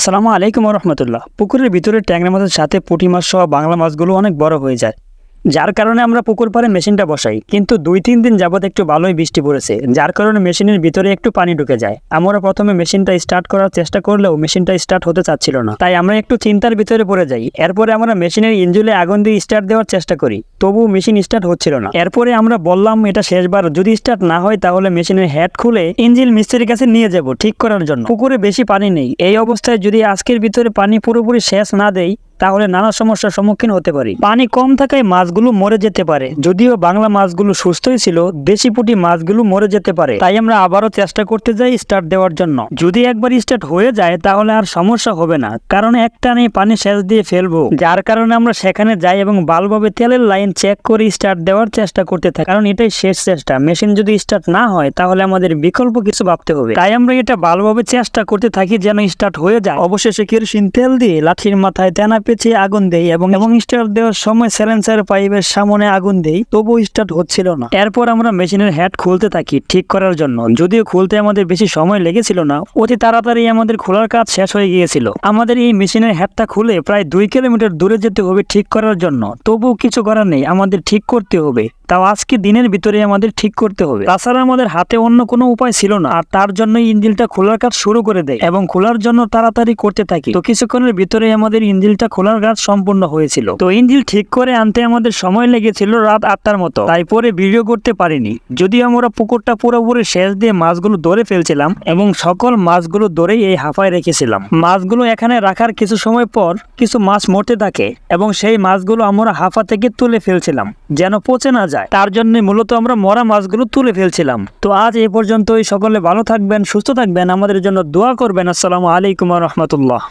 আসসালামু আলাইকুম রহমতুল্লাহ। পুকুরের ভিতরে ট্যাংরা মাছের সাথে পুঁটি মাছ সহ বাংলা মাছগুলো অনেক বড় হয়ে যায়, যার কারণে আমরা পুকুর পাড়ে মেশিনটা বসাই। কিন্তু 2-3 দিন যাবত একটু ভালোই বৃষ্টি পড়েছে, যার কারণে মেশিনের ভিতরে একটু পানি ঢুকে যায়। আমরা প্রথমে মেশিনটা স্টার্ট করার চেষ্টা করলেও মেশিনটা স্টার্ট হতে চাচ্ছিল না, তাই আমরা একটু চিন্তার ভিতরে পড়ে যাই। এরপরে আমরা মেশিনের ইঞ্জিনে আগুন দিয়ে স্টার্ট দেওয়ার চেষ্টা করি, তবুও মেশিন স্টার্ট হচ্ছিল না। এরপরে আমরা বললাম এটা শেষবার, যদি স্টার্ট না হয় তাহলে মেশিনের হেড খুলে ইঞ্জিন মিস্ত্রির কাছে নিয়ে যাব ঠিক করার জন্য। পুকুরে বেশি পানি নেই, এই অবস্থায় যদি আজকের ভিতরে পানি পুরোপুরি শেষ না দেই তাহলে নানা সমস্যার সম্মুখীন হতে পারি। পানি কম থাকায় মাছগুলো মরে যেতে পারে, যদিও বাংলা মাছগুলো সুস্থই ছিল, দেশি পুঁটি মাছগুলো মরে যেতে পারে। তাই আমরা আবারও চেষ্টা করতে যাই স্টার্ট দেওয়ার জন্য। যদি একবার স্টার্ট হয়ে যায় তাহলে আর সমস্যা হবে না, কারণ একটানে পানি শেষ দিয়ে ফেলবো। যার কারণে আমরা সেখানে যাই এবং ভালোভাবে তেলের লাইন চেক করে স্টার্ট দেওয়ার চেষ্টা করতে থাকি, কারণ এটাই শেষ চেষ্টা। মেশিন যদি স্টার্ট না হয় তাহলে আমাদের বিকল্প কিছু ভাবতে হবে। তাই আমরা এটা ভালোভাবে চেষ্টা করতে থাকি যেন স্টার্ট হয়ে যায়। অবশেষে কেরোসিন তেল দিয়ে লাঠির মাথায় তেনা পেঁচিয়ে আগুন দেই এবং স্টার্ট দেওয়ার সময় সাইলেন্সার পাইপের সামনে আগুন দেই, তবুও স্টার্ট হচ্ছিল না। এরপর আমরা মেশিনের হেড খুলতে থাকি ঠিক করার জন্য, যদিও খুলতে আমাদের বেশি সময় লেগেছিল না, অতি তাড়াতাড়ি আমাদের খোলার কাজ শেষ হয়ে গিয়েছিল। আমাদের এই মেশিনের হেডটা খুলে প্রায় 2 কিলোমিটার দূরে যেতে হবে ঠিক করার জন্য, তবুও কিছু করার নেই, আমাদের ঠিক করতে হবে। তাও আজকে দিনের ভিতরে আমাদের ঠিক করতে হবে, তাছাড়া আমাদের হাতে অন্য কোনো উপায় ছিল না। আর তার জন্য ইঞ্জিনটা খোলার কাজ শুরু করে দেয় এবং খোলার জন্য তাড়াতাড়ি করতে থাকি। তো কিছুক্ষণের ভিতরে আমাদের ইঞ্জিনটা খোলার কাজ সম্পূর্ণ হয়েছিল। তো ইঞ্জিন ঠিক করে আনতে আমাদের সময় লেগেছিল রাত 8টার মতো, তাই পরে ভিডিও করতে পারিনি। যদিও আমরা পুকুরটা পুরোপুরি শেষ দিয়ে মাছগুলো ধরে ফেলছিলাম এবং সকল মাছগুলো ধরেই এই হাফায় রেখেছিলাম। মাছগুলো এখানে রাখার কিছু সময় পর কিছু মাছ মরতে থাকে এবং সেই মাছগুলো আমরা হাফা থেকে তুলে ফেলছিলাম যেন পচে না যায়। তার জন্য মূলত আমরা মরা মাছগুলো তুলে ফেলছিলাম। তো আজ এই পর্যন্তই। সকলে ভালো থাকবেন, সুস্থ থাকবেন, আমাদের জন্য দোয়া করবেন। আসসালামু আলাইকুম ওয়া রাহমাতুল্লাহ।